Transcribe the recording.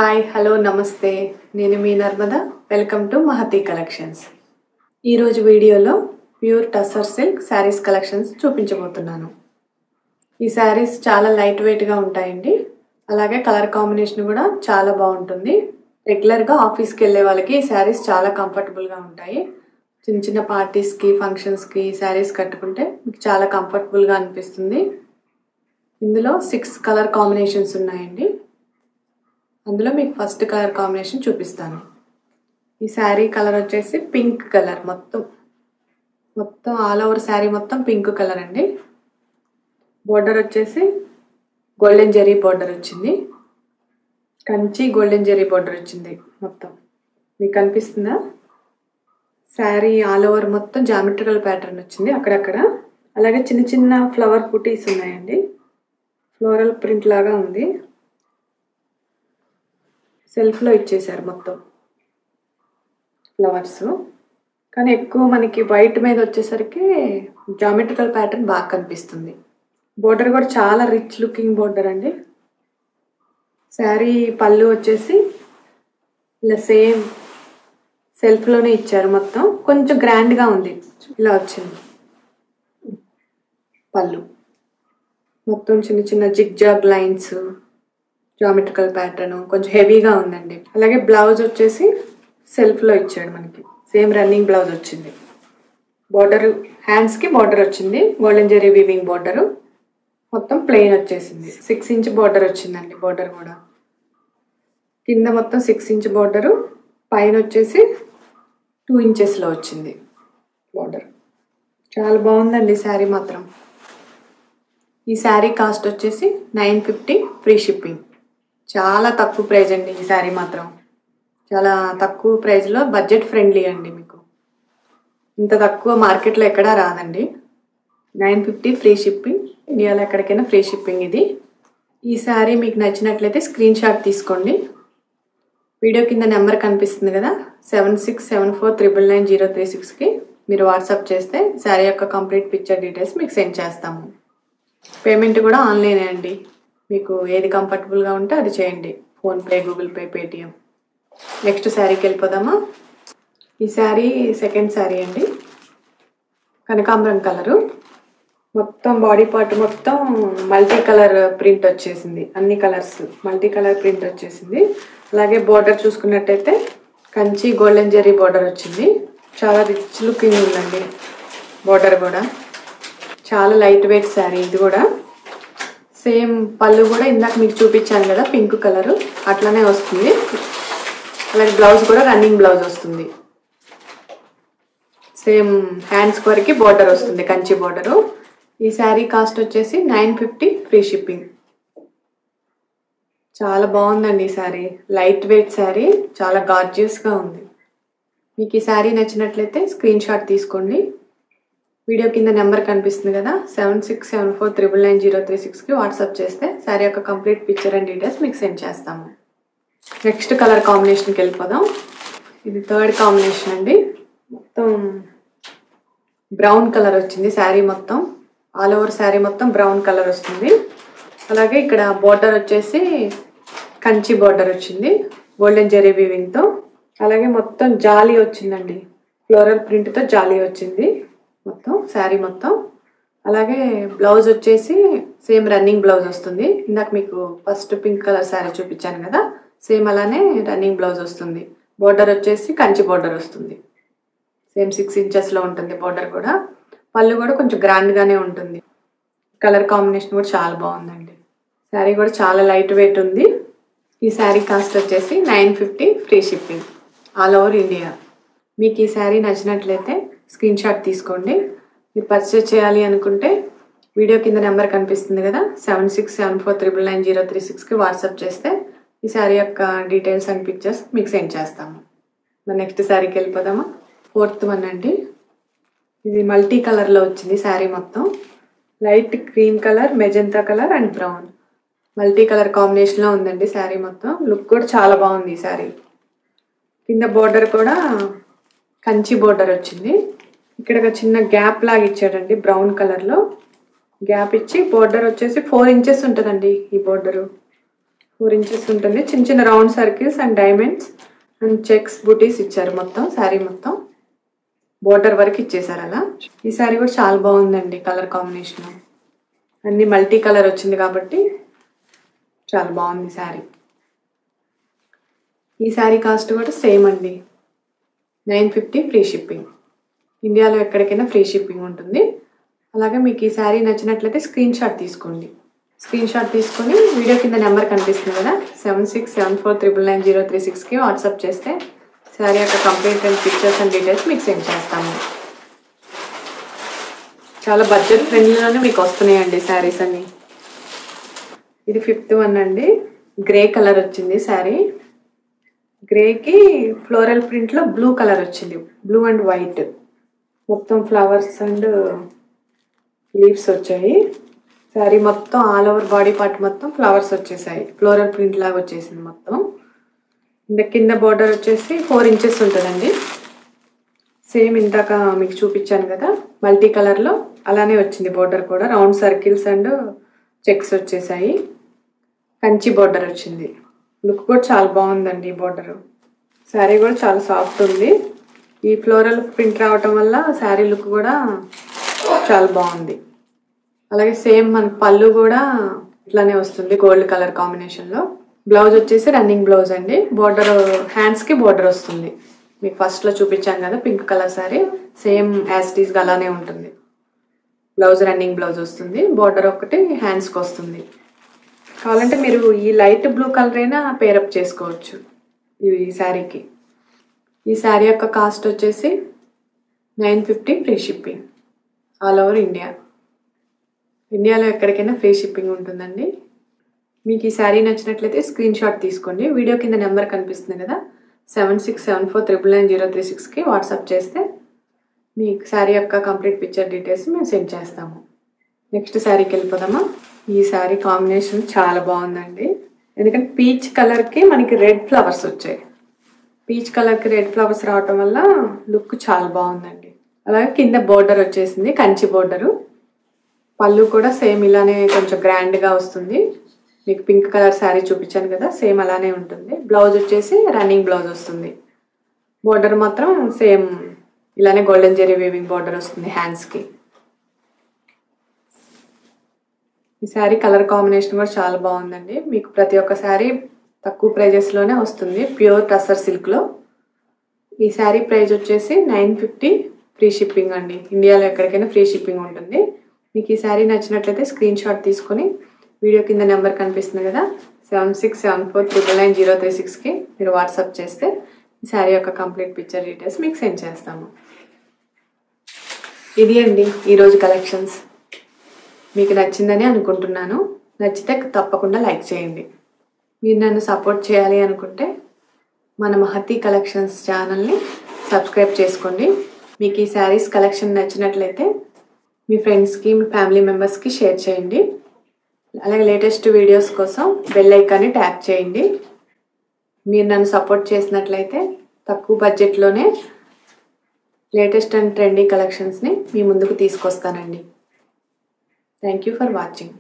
Hi hello నమస్తే నేను మీ Narmada welcome to Mahathi collections. ఈరోజు వీడియోలో pure tussar silk saris collections చూపించబోతున్నాను. ఈ శారీస్ చాలా లైట్ వెయిట్గా ఉంటాయండి. అలాగే కలర్ కాంబినేషన్ కూడా చాలా బాగుంటుంది. రెగ్యులర్గా ఆఫీస్కి వెళ్ళే వాళ్ళకి ఈ శారీస్ చాలా కంఫర్టబుల్గా ఉంటాయి. చిన్న చిన్న పార్టీస్కి ఫంక్షన్స్కి ఈ శారీస్ కట్టుకుంటే మీకు చాలా కంఫర్టబుల్గా అనిపిస్తుంది. ఇందులో 6 కలర్ కాంబినేషన్స్ ఉన్నాయండి. అందులో మీకు ఫస్ట్ కలర్ కాంబినేషన్ చూపిస్తాను. ఈ శారీ కలర్ వచ్చేసి పింక్ కలర్. మొత్తం ఆల్ ఓవర్ శారీ మొత్తం పింక్ కలర్ అండి. బోర్డర్ వచ్చేసి గోల్డెన్ జెరీ బోర్డర్ వచ్చింది. కంచి గోల్డెన్ జెరీ బోర్డర్ వచ్చింది. మొత్తం మీకు కనిపిస్తుందా? శారీ ఆల్ ఓవర్ మొత్తం జామెట్రికల్ ప్యాటర్న్ వచ్చింది అక్కడక్కడ. అలాగే చిన్న చిన్న ఫ్లవర్ బుటీస్ ఉన్నాయండి. ఫ్లోరల్ ప్రింట్ లాగా ఉంది. సెల్ఫ్లో ఇచ్చేసారు మొత్తం ఫ్లవర్స్. కానీ ఎక్కువ మనకి వైట్ మీద వచ్చేసరికి జామెట్రికల్ ప్యాటర్న్ బాగా కనిపిస్తుంది. బోర్డర్ కూడా చాలా రిచ్ లుకింగ్ బోర్డర్ అండి. శారీ పళ్ళు వచ్చేసి ఇలా సేమ్ సెల్ఫ్లోనే ఇచ్చారు. మొత్తం కొంచెం గ్రాండ్గా ఉంది. ఇలా వచ్చింది పళ్ళు. మొత్తం చిన్న చిన్న జిగ్జాగ్ లైన్స్, జామెట్రికల్ ప్యాటర్న్ కొంచెం హెవీగా ఉందండి. అలాగే బ్లౌజ్ వచ్చేసి సెల్ఫ్లో ఇచ్చాడు మనకి. సేమ్ రన్నింగ్ బ్లౌజ్ వచ్చింది. బోర్డర్ హ్యాండ్స్కి బోర్డర్ వచ్చింది. Golden zari weaving border. మొత్తం ప్లెయిన్ వచ్చేసింది. 6 ఇంచ్ బోర్డర్ వచ్చిందండి. బోర్డర్ కూడా కింద మొత్తం 6 ఇంచ్ బోర్డరు, పైన వచ్చేసి 2 ఇంచెస్లో వచ్చింది బోర్డర్. చాలా బాగుందండి శారీ మాత్రం. ఈ శారీ కాస్ట్ వచ్చేసి 950 ఫ్రీ షిప్పింగ్. చాలా తక్కువ ప్రైజ్ అండి. ఈ శారీ మాత్రం చాలా తక్కువ ప్రైజ్లో బడ్జెట్ ఫ్రెండ్లీ అండి. మీకు ఇంత తక్కువ మార్కెట్లో ఎక్కడా రాదండి. 950 ఫ్రీ షిప్పింగ్. ఇండియాలో ఎక్కడికైనా ఫ్రీ షిప్పింగ్ ఇది. ఈ శారీ మీకు నచ్చినట్లయితే స్క్రీన్ షాట్ తీసుకోండి. వీడియో కింద నెంబర్ కనిపిస్తుంది కదా, 7674999036కి మీరు వాట్సాప్ చేస్తే శారీ యొక్క కంప్లీట్ పిక్చర్ డీటెయిల్స్ మీకు సెండ్ చేస్తాము. పేమెంట్ కూడా ఆన్లైనే అండి. మీకు ఏది కంఫర్టబుల్గా ఉంటే అది చేయండి. PhonePe, Google pay, Paytm. Next శారీకి వెళ్ళిపోదామా? ఈ శారీ సెకండ్ శారీ అండి. కనకాంబరం కలరు. మొత్తం బాడీ పార్ట్ మొత్తం మల్టీ కలర్ ప్రింట్ వచ్చేసింది. అన్ని కలర్స్ మల్టీ కలర్ ప్రింట్ వచ్చేసింది. అలాగే బోర్డర్ చూసుకున్నట్టయితే కంచి గోల్డెన్ జెరీ బోర్డర్ వచ్చింది. చాలా రిచ్ లుకింగ్ ఉందండి బోర్డర్ కూడా. చాలా లైట్ వెయిట్ శారీ ఇది కూడా. సేమ్ పళ్ళు కూడా ఇందాక మీకు చూపించాను కదా పింక్ కలరు, అట్లానే వస్తుంది. అలాగే బ్లౌజ్ కూడా రన్నింగ్ బ్లౌజ్ వస్తుంది. సేమ్ హ్యాండ్స్ వరకు బోర్డర్ వస్తుంది, కంచి బోర్డరు. ఈ శారీ కాస్ట్ వచ్చేసి 950 ఫ్రీ షిప్పింగ్. చాలా బాగుందండి ఈ శారీ. లైట్ వెయిట్ శారీ, చాలా గార్జియస్గా ఉంది. మీకు ఈ శారీ నచ్చినట్లయితే స్క్రీన్ షాట్ తీసుకోండి. వీడియో కింద నెంబర్ కనిపిస్తుంది కదా, 7674999036కి వాట్సాప్ చేస్తే శారీ యొక్క కంప్లీట్ పిక్చర్ అండ్ డీటెయిల్స్ మీకు సెండ్ చేస్తాము. నెక్స్ట్ కలర్ కాంబినేషన్కి వెళ్ళిపోదాం. ఇది థర్డ్ కాంబినేషన్ అండి. మొత్తం బ్రౌన్ కలర్ వచ్చింది శారీ మొత్తం. ఆల్ ఓవర్ శారీ మొత్తం బ్రౌన్ కలర్ వస్తుంది. అలాగే ఇక్కడ బోర్డర్ వచ్చేసి కంచి బోర్డర్ వచ్చింది గోల్డెన్ జెరీ వీవింగ్తో. అలాగే మొత్తం జాలీ వచ్చిందండి. ఫ్లోరల్ ప్రింట్తో జాలీ వచ్చింది మొత్తం శారీ మొత్తం. అలాగే బ్లౌజ్ వచ్చేసి సేమ్ రన్నింగ్ బ్లౌజ్ వస్తుంది. ఇందాక మీకు ఫస్ట్ పింక్ కలర్ శారీ చూపించాను కదా, సేమ్ అలానే రన్నింగ్ బ్లౌజ్ వస్తుంది. బోర్డర్ వచ్చేసి కంచి బోర్డర్ వస్తుంది. సేమ్ 6 ఇంచెస్లో ఉంటుంది బోర్డర్ కూడా. పళ్ళు కూడా కొంచెం గ్రాండ్గానే ఉంటుంది. కలర్ కాంబినేషన్ కూడా చాలా బాగుందండి. శారీ కూడా చాలా లైట్ వెయిట్ ఉంది. ఈ శారీ కాస్ట్ వచ్చేసి 950 free shipping all over India. మీకు ఈ శారీ నచ్చినట్లయితే స్క్రీన్ షాట్ తీసుకోండి. మీరు పర్చేస్ చేయాలి అనుకుంటే వీడియో కింద నెంబర్ కనిపిస్తుంది కదా, 7674999036కి వాట్సాప్ చేస్తే ఈ శారీ యొక్క డీటెయిల్స్ అండ్ పిక్చర్స్ మీకు సెండ్ చేస్తాము. మరి నెక్స్ట్ శారీకి వెళ్ళిపోదామా? ఫోర్త్ వన్ అండి. ఇది మల్టీ కలర్లో వచ్చింది శారీ మొత్తం. Light cream colour, magenta colour and brown multi colour కాంబినేషన్లో ఉందండి శారీ మొత్తం. లుక్ కూడా చాలా బాగుంది ఈ శారీ. కింద బోర్డర్ కూడా కంచి బోర్డర్ వచ్చింది. ఇక్కడ ఒక చిన్న గ్యాప్ లాగా ఇచ్చాడండి బ్రౌన్ కలర్లో. గ్యాప్ ఇచ్చి బోర్డర్ వచ్చేసి 4 ఇంచెస్ ఉంటుందండి ఈ బోర్డరు. 4 ఇంచెస్ ఉంటుంది. చిన్న చిన్న round circles and diamonds and checks బూటీస్ ఇచ్చారు. మొత్తం శారీ మొత్తం బోర్డర్ వరకు ఇచ్చేసారు అలా. ఈ శారీ కూడా చాలా బాగుందండి. కలర్ కాంబినేషన్ అన్ని మల్టీ కలర్ వచ్చింది కాబట్టి చాలా బాగుంది శారీ. ఈ శారీ కాస్ట్ కూడా సేమ్ అండి, 950 ఫ్రీ షిప్పింగ్. ఇండియాలో ఎక్కడికైనా ఫ్రీ షిప్పింగ్ ఉంటుంది. అలాగే మీకు ఈ శారీ నచ్చినట్లయితే స్క్రీన్ షాట్ తీసుకోండి. స్క్రీన్ షాట్ తీసుకొని వీడియో కింద నెంబర్ కనిపిస్తుంది కదా, 7674999036కి వాట్సాప్ చేస్తే శారీ యొక్క complete and pictures and details మీకు సెండ్ చేస్తాము. చాలా బడ్జెట్ ఫ్రెండ్లీలోనే మీకు వస్తున్నాయండి శారీస్ అన్ని. ఇది 5th వన్ అండి. గ్రే కలర్ వచ్చింది శారీ. గ్రేకి ఫ్లోరల్ ప్రింట్లో బ్లూ కలర్ వచ్చింది. బ్లూ అండ్ వైట్ మొత్తం ఫ్లవర్స్ అండ్ లీవ్స్ వచ్చాయి. శారీ మొత్తం ఆల్ ఓవర్ బాడీ పార్ట్ మొత్తం ఫ్లవర్స్ వచ్చేసాయి. ఫ్లోరల్ ప్రింట్ లాగా వచ్చేసింది మొత్తం. ఇంకా కింద బార్డర్ వచ్చేసి 4 ఇంచెస్ ఉంటుందండి. సేమ్ ఇందాక మీకు చూపించాను కదా మల్టీ కలర్లో, అలానే వచ్చింది. బార్డర్ కూడా రౌండ్ సర్కిల్స్ అండ్ చెక్స్ వచ్చేసాయి. కంచి బార్డర్ వచ్చింది. లుక్ కూడా చాలా బాగుందండి. బార్డర్ శారీ కూడా చాలా సాఫ్ట్ ఉంది. ఈ ఫ్లోరల్ ప్రింట్ రావటం వల్ల శారీ లుక్ కూడా చాలా బాగుంది. అలాగే సేమ్ మనకు పళ్ళు కూడా ఇట్లానే వస్తుంది గోల్డ్ కలర్ కాంబినేషన్లో. బ్లౌజ్ వచ్చేసి రన్నింగ్ బ్లౌజ్ అండి. బార్డర్ హ్యాండ్స్కి బార్డర్ వస్తుంది. మీకు ఫస్ట్లో చూపించాను కదా pink colour sari, same as it ఈస్గా అలానే ఉంటుంది. బ్లౌజ్ రన్నింగ్ బ్లౌజ్ వస్తుంది. బార్డర్ ఒకటి హ్యాండ్స్కి వస్తుంది. కావాలంటే మీరు ఈ లైట్ బ్లూ కలర్ అయినా పేరప్ చేసుకోవచ్చు ఈ శారీకి. ఈ శారీ యొక్క కాస్ట్ వచ్చేసి 950 free shipping all over India. ఇండియాలో ఎక్కడికైనా ఫ్రీ షిప్పింగ్ ఉంటుందండి. మీకు ఈ శారీ నచ్చినట్లయితే స్క్రీన్ షాట్ తీసుకోండి. వీడియో కింద నెంబర్ కనిపిస్తుంది కదా, 7674999036కి వాట్సాప్ చేస్తే మీకు శారీ యొక్క కంప్లీట్ పిక్చర్ డీటెయిల్స్ మేము సెండ్ చేస్తాము. నెక్స్ట్ శారీకి వెళ్ళిపోదామా. ఈ శారీ కాంబినేషన్ చాలా బాగుందండి. ఎందుకంటే పీచ్ కలర్కి మనకి రెడ్ ఫ్లవర్స్ వచ్చాయి. పీచ్ కలర్కి రెడ్ ఫ్లవర్స్ రావటం వల్ల లుక్ చాలా బాగుందండి. అలాగే కింద బోర్డర్ వచ్చేసింది కంచి బోర్డరు. పళ్ళు కూడా సేమ్ ఇలానే కొంచెం గ్రాండ్గా వస్తుంది. మీకు పింక్ కలర్ శారీ చూపించాను కదా, సేమ్ అలానే ఉంటుంది. బ్లౌజ్ వచ్చేసి రన్నింగ్ బ్లౌజ్ వస్తుంది. బోర్డర్ మాత్రం సేమ్ ఇలానే గోల్డెన్ జెరీ వీవింగ్ బోర్డర్ వస్తుంది హ్యాండ్స్కి. ఈ శారీ కలర్ కాంబినేషన్ కూడా చాలా బాగుందండి. మీకు ప్రతి ఒక్క శారీ తక్కువ ప్రైజెస్లోనే వస్తుంది, ప్యూర్ టస్సర్ సిల్క్లో. ఈ శారీ ప్రైస్ వచ్చేసి 950 ఫ్రీ షిప్పింగ్ అండి. ఇండియాలో ఎక్కడికైనా ఫ్రీ షిప్పింగ్ ఉంటుంది. మీకు ఈ శారీ నచ్చినట్లయితే స్క్రీన్ షాట్ తీసుకొని వీడియో కింద నెంబర్ కనిపిస్తుంది కదా, 7674999036కి మీరు వాట్సాప్ చేస్తే ఈ శారీ యొక్క కంప్లీట్ పిక్చర్ డీటెయిల్స్ మీకు సెండ్ చేస్తాము. ఇది అండి ఈరోజు కలెక్షన్స్. మీకు నచ్చిందని అనుకుంటున్నాను. నచ్చితే తప్పకుండా లైక్ చేయండి. మీరు నన్ను సపోర్ట్ చేయాలి అనుకుంటే మన మహతి కలెక్షన్స్ ఛానల్ని సబ్స్క్రైబ్ చేసుకోండి. మీకు ఈ శారీస్ కలెక్షన్ నచ్చినట్లయితే మీ ఫ్రెండ్స్కి మీ ఫ్యామిలీ మెంబర్స్కి షేర్ చేయండి. అలాగే లేటెస్ట్ వీడియోస్ కోసం బెల్ ఐకాన్ని ట్యాప్ చేయండి. మీరు నన్ను సపోర్ట్ చేసినట్లయితే తక్కువ బడ్జెట్లోనే లేటెస్ట్ అండ్ ట్రెండీ కలెక్షన్స్ని మీ ముందుకు తీసుకొస్తానండి. Thank you for watching.